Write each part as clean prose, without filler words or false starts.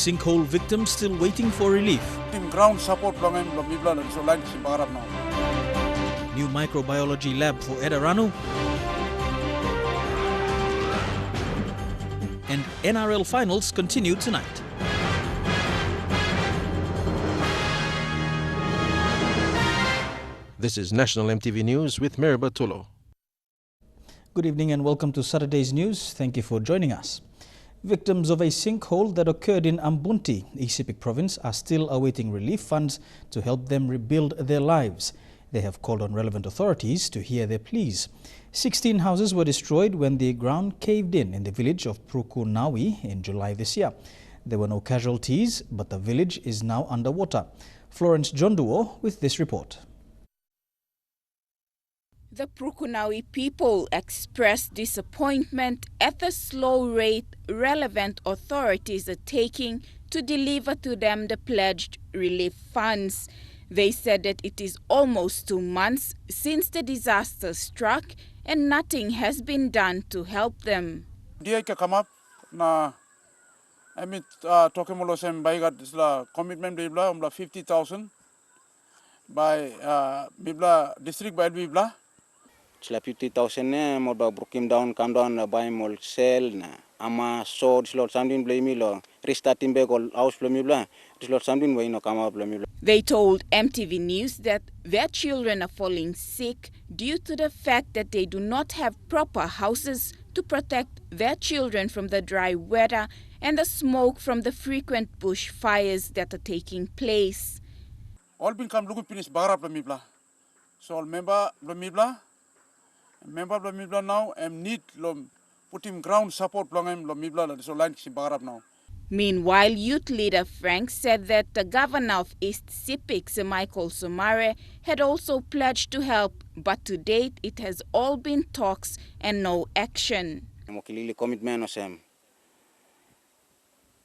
Sinkhole victims still waiting for relief. Ground support New Microbiology Lab for Ranu. And NRL Finals continue tonight. This is National MTV News with Meriba Tulo. Good evening and welcome to Saturday's news. Thank you for joining us. Victims of a sinkhole that occurred in Ambunti, Isipik province, are still awaiting relief funds to help them rebuild their lives. They have called on relevant authorities to hear their pleas. 16 houses were destroyed when the ground caved in the village of Prukunawi in July this year. There were no casualties, but the village is now underwater. Florence Jonduo with this report. The Prukunawi people expressed disappointment at the slow rate relevant authorities are taking to deliver to them the pledged relief funds. They said that it is almost 2 months since the disaster struck and nothing has been done to help them. Dia come up na talking commitment bibla 50,000 by bibla district by bibla. Sila 50,000 ne mo ba broken down come down by mol sell na ama so dislot something blame lo restarting back all house blame bla dislot something way no come up blame. They told MTV News that their children are falling sick due to the fact that they do not have proper houses to protect their children from the dry weather and the smoke from the frequent bush fires that are taking place. All been come look finish bara blame bla. So all member blame bla. Member Mibla now need putting ground support Mibla so line now. Meanwhile, youth leader Frank said that the governor of East Sepik, Michael Somare, had also pledged to help, but to date it has all been talks and no action. Commitment osem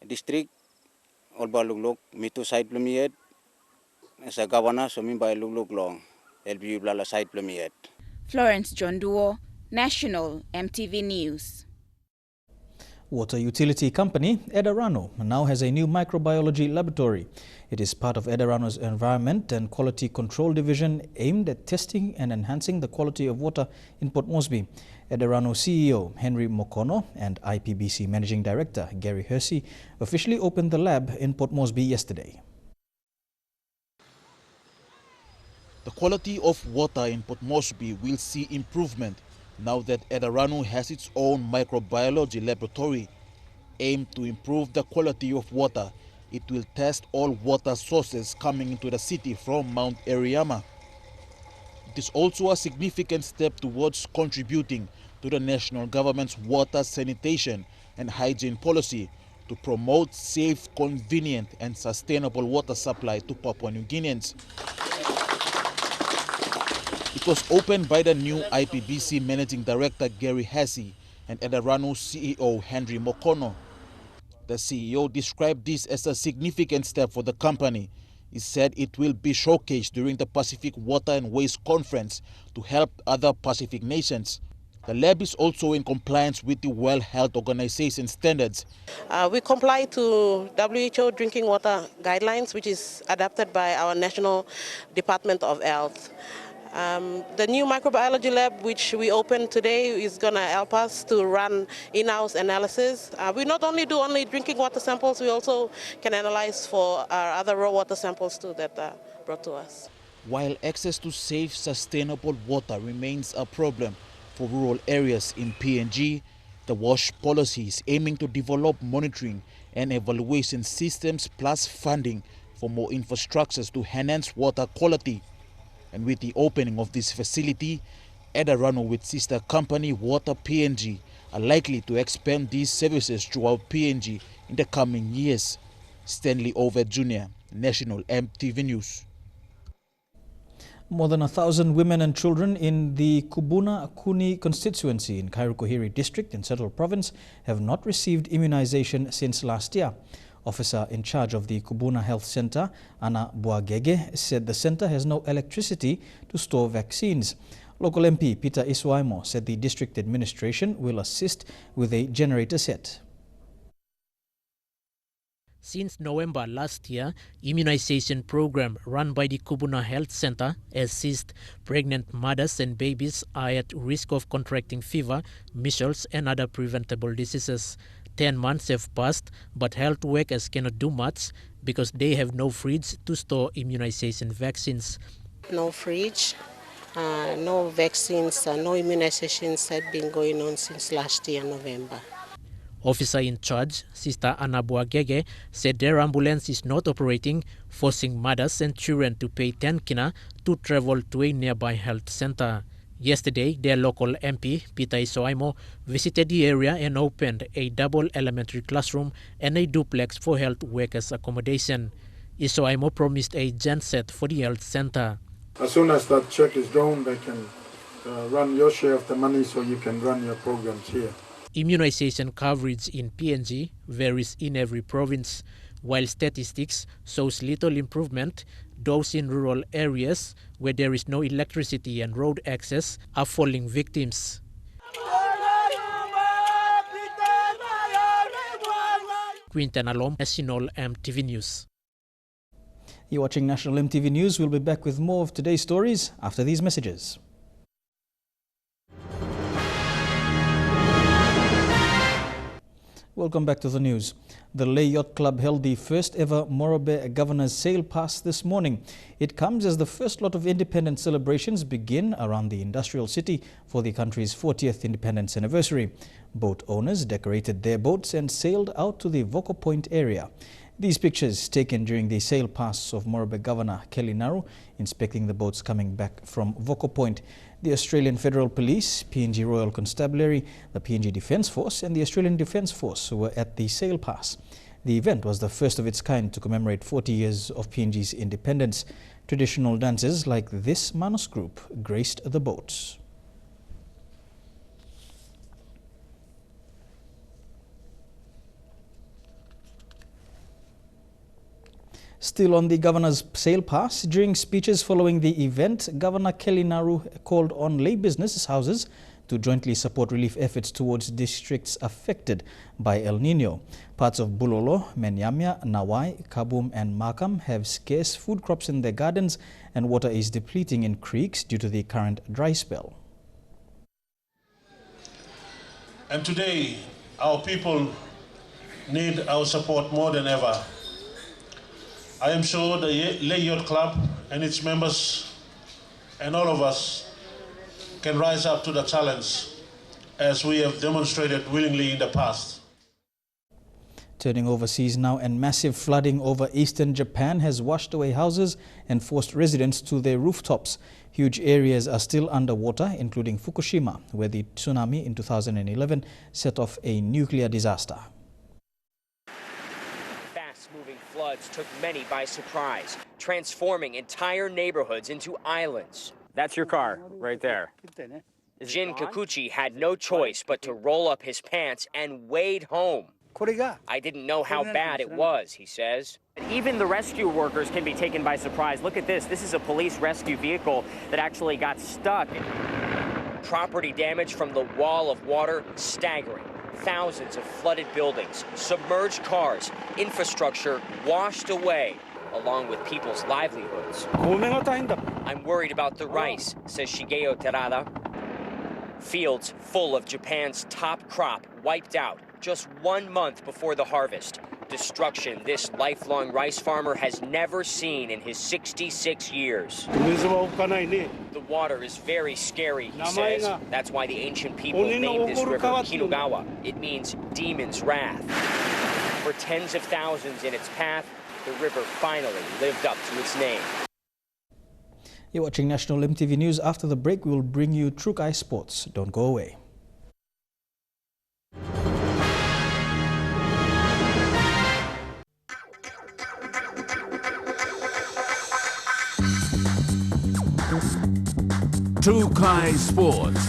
district all balug me to side plumiet as a governor so mean by look long LB blala side plumiet. Florence Jonduo, National MTV News. Water utility company Ranu now has a new microbiology laboratory. It is part of Ranu's Environment and Quality Control Division aimed at testing and enhancing the quality of water in Port Moresby. Ranu CEO Henry Mokono and IPBC Managing Director Gary Hersey officially opened the lab in Port Moresby yesterday. The quality of water in Port Moresby will see improvement now that Ranu has its own microbiology laboratory. Aimed to improve the quality of water, it will test all water sources coming into the city from Mount Eriama. It is also a significant step towards contributing to the national government's water sanitation and hygiene policy to promote safe, convenient and sustainable water supply to Papua New Guineans. It was opened by the new IPBC Managing Director Gary Hersey and Ranu CEO Henry Mokono. The CEO described this as a significant step for the company. He said it will be showcased during the Pacific Water and Waste Conference to help other Pacific nations. The lab is also in compliance with the World Health Organization standards. We comply to WHO drinking water guidelines, which is adopted by our National Department of Health. The new microbiology lab, which we opened today, is going to help us to run in-house analysis. We not only do drinking water samples, we also can analyze for our other raw water samples too that are brought to us. While access to safe, sustainable water remains a problem for rural areas in PNG, the WASH policy is aiming to develop monitoring and evaluation systems plus funding for more infrastructures to enhance water quality. And with the opening of this facility, Ranu with sister company Water PNG are likely to expand these services throughout PNG in the coming years. Stanley Ovett Jr., National MTV News. More than 1,000 women and children in the Kubuna Kuni constituency in Kairukohiri district in Central Province have not received immunization since last year. Officer in charge of the Kubuna Health Center, Anna Buagege, said the center has no electricity to store vaccines. Local MP Peter Iswaimo said the district administration will assist with a generator set. Since November last year, immunization program run by the Kubuna Health Center assists pregnant mothers and babies are at risk of contracting fever, measles and other preventable diseases. 10 months have passed, but health workers cannot do much because they have no fridge to store immunization vaccines. No fridge, no vaccines, no immunizations have been going on since last year, November. Officer in charge, Sister Anabua Gege, said their ambulance is not operating, forcing mothers and children to pay 10 kina to travel to a nearby health center. Yesterday, their local MP, Peter Isoaimo, visited the area and opened a double elementary classroom and a duplex for health workers' accommodation. Isoaimo promised a genset for the health center. As soon as that check is done, they can run your share of the money so you can run your programs here. Immunization coverage in PNG varies in every province. While statistics shows little improvement, those in rural areas where there is no electricity and road access are falling victims. Quinton Alom, National MTV News. You're watching National MTV News. We'll be back with more of today's stories after these messages. Welcome back to the news. The Lay Yacht Club held the first ever Morobe Governor's Sail Pass this morning. It comes as the first lot of independence celebrations begin around the industrial city for the country's 40th independence anniversary. Boat owners decorated their boats and sailed out to the Voko Point area. These pictures taken during the sail pass of Morobe Governor Kelly Naru inspecting the boats coming back from Voko Point. The Australian Federal Police, PNG Royal Constabulary, the PNG Defence Force and the Australian Defence Force were at the sail pass. The event was the first of its kind to commemorate 40 years of PNG's independence. Traditional dances like this Manus group graced the boats. Still on the Governor's Sail Pass, during speeches following the event, Governor Kelly Naru called on lay business houses to jointly support relief efforts towards districts affected by El Nino. Parts of Bulolo, Menyamia, Nawai, Kabum and Makam have scarce food crops in their gardens and water is depleting in creeks due to the current dry spell. And today, our people need our support more than ever. I am sure the Lay Yacht Club and its members and all of us can rise up to the challenge as we have demonstrated willingly in the past. Turning overseas now, and massive flooding over eastern Japan has washed away houses and forced residents to their rooftops. Huge areas are still underwater, including Fukushima, where the tsunami in 2011 set off a nuclear disaster. Fast-moving floods took many by surprise, transforming entire neighborhoods into islands. That's your car right there. Jin Kikuchi had no choice but to roll up his pants and wade home. I didn't know how bad it was, he says. Even the rescue workers can be taken by surprise. Look at this. This is a police rescue vehicle that actually got stuck. Property damage from the wall of water, staggering. Thousands of flooded buildings, submerged cars, infrastructure washed away, along with people's livelihoods. I'm worried about the rice, says Shigeo Terada. Fields full of Japan's top crop wiped out just 1 month before the harvest. Destruction this lifelong rice farmer has never seen in his 66 years. The water is very scary, he says. That's why the ancient people named this river Kinugawa. It means demon's wrath. For tens of thousands in its path, the river finally lived up to its name. You're watching National MTV News. After the break, we will bring you Trukai Sports. Don't go away. Trukai Sports.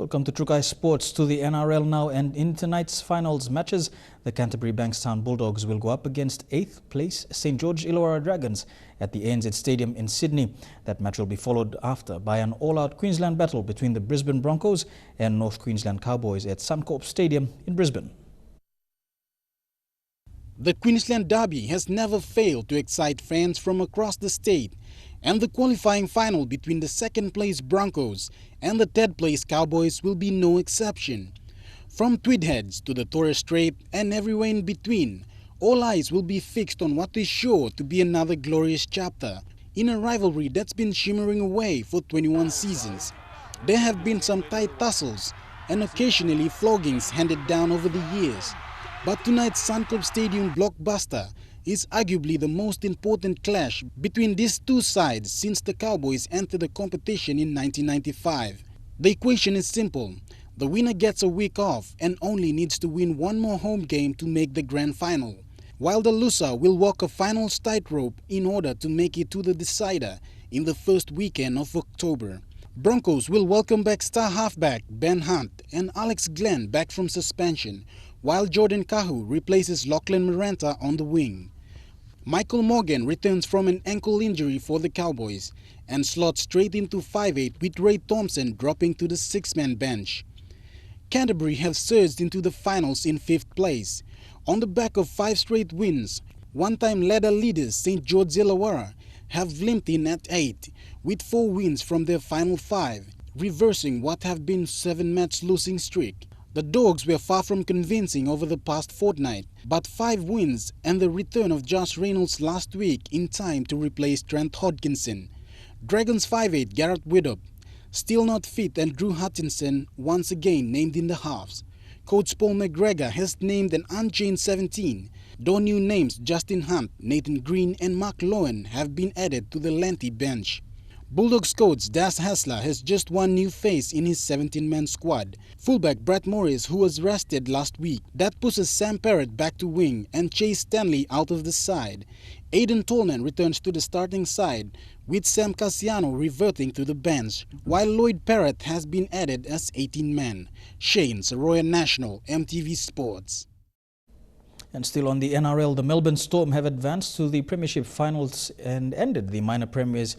Welcome to Trukai Sports. To the NRL now, and in tonight's finals matches, the Canterbury Bankstown Bulldogs will go up against 8th place St George Illawarra Dragons at the ANZ Stadium in Sydney. That match will be followed after by an all-out Queensland battle between the Brisbane Broncos and North Queensland Cowboys at Suncorp Stadium in Brisbane. The Queensland Derby has never failed to excite fans from across the state, and the qualifying final between the second-place Broncos and the third-place Cowboys will be no exception. From Tweedheads to the Torres Strait and everywhere in between, all eyes will be fixed on what is sure to be another glorious chapter in a rivalry that's been shimmering away for 21 seasons. There have been some tight tussles and occasionally floggings handed down over the years, but tonight's Suncorp Stadium blockbuster is arguably the most important clash between these two sides since the Cowboys entered the competition in 1995. The equation is simple. The winner gets a week off and only needs to win one more home game to make the grand final, while the loser will walk a finals tightrope in order to make it to the decider in the first weekend of October. Broncos will welcome back star halfback Ben Hunt and Alex Glenn back from suspension, while Jordan Kahu replaces Lachlan Maranta on the wing. Michael Morgan returns from an ankle injury for the Cowboys and slots straight into 5'8", with Ray Thompson dropping to the 6-man bench. Canterbury have surged into the finals in 5th place. On the back of 5 straight wins, one-time ladder leaders St George Illawarra have limped in at 8, with 4 wins from their final 5, reversing what have been 7-match losing streak. The Dogs were far from convincing over the past fortnight, but 5 wins and the return of Josh Reynolds last week in time to replace Trent Hodkinson. Dragons 5'8" Garrett Widdop, still not fit, and Drew Hutchinson once again named in the halves. Coach Paul McGregor has named an unchanged 17, though new names Justin Hunt, Nathan Green and Mark Lowen have been added to the lengthy bench. Bulldogs coach Das Hassler has just one new face in his 17-man squad, fullback Brad Morris, who was rested last week. That pushes Sam Parrott back to wing and Chase Stanley out of the side. Aidan Tolman returns to the starting side, with Sam Cassiano reverting to the bench, while Lloyd Parrott has been added as 18-man. Shane Saroya National, MTV Sports. And still on the NRL, the Melbourne Storm have advanced to the Premiership Finals and ended the minor premiers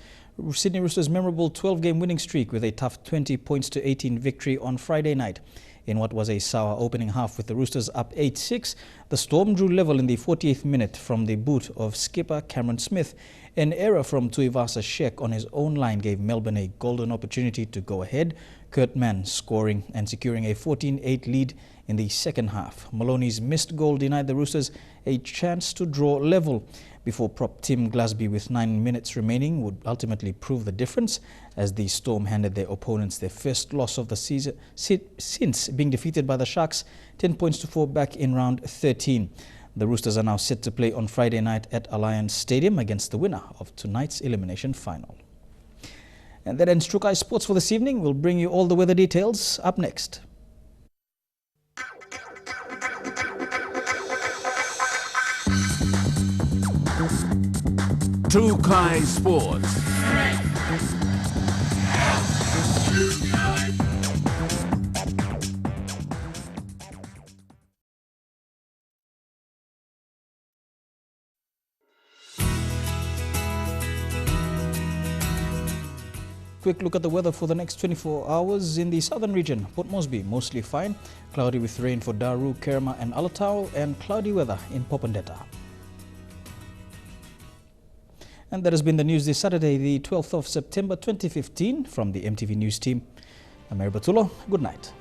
Sydney Roosters' memorable 12-game winning streak with a tough 20-18 victory on Friday night. In what was a sour opening half with the Roosters up 8-6, the Storm drew level in the 48th minute from the boot of skipper Cameron Smith. An error from Tuivasa Sheck on his own line gave Melbourne a golden opportunity to go ahead, Kurt Mann scoring and securing a 14-8 lead in the second half. Maloney's missed goal denied the Roosters a chance to draw level before prop Tim Glasby, with 9 minutes remaining, would ultimately prove the difference as the Storm handed their opponents their first loss of the season since being defeated by the Sharks 10-4 back in round 13. The Roosters are now set to play on Friday night at Alliance Stadium against the winner of tonight's elimination final. And that ends Trukai Sports for this evening. We'll bring you all the weather details up next. Trukai Sports. Quick look at the weather for the next 24 hours in the southern region. Port Moresby, mostly fine. Cloudy with rain for Daru, Kerma and Alatau, and cloudy weather in Popondetta. And that has been the news this Saturday, the 12th of September 2015. From the MTV News team, I'm Mary Batulo. Good night.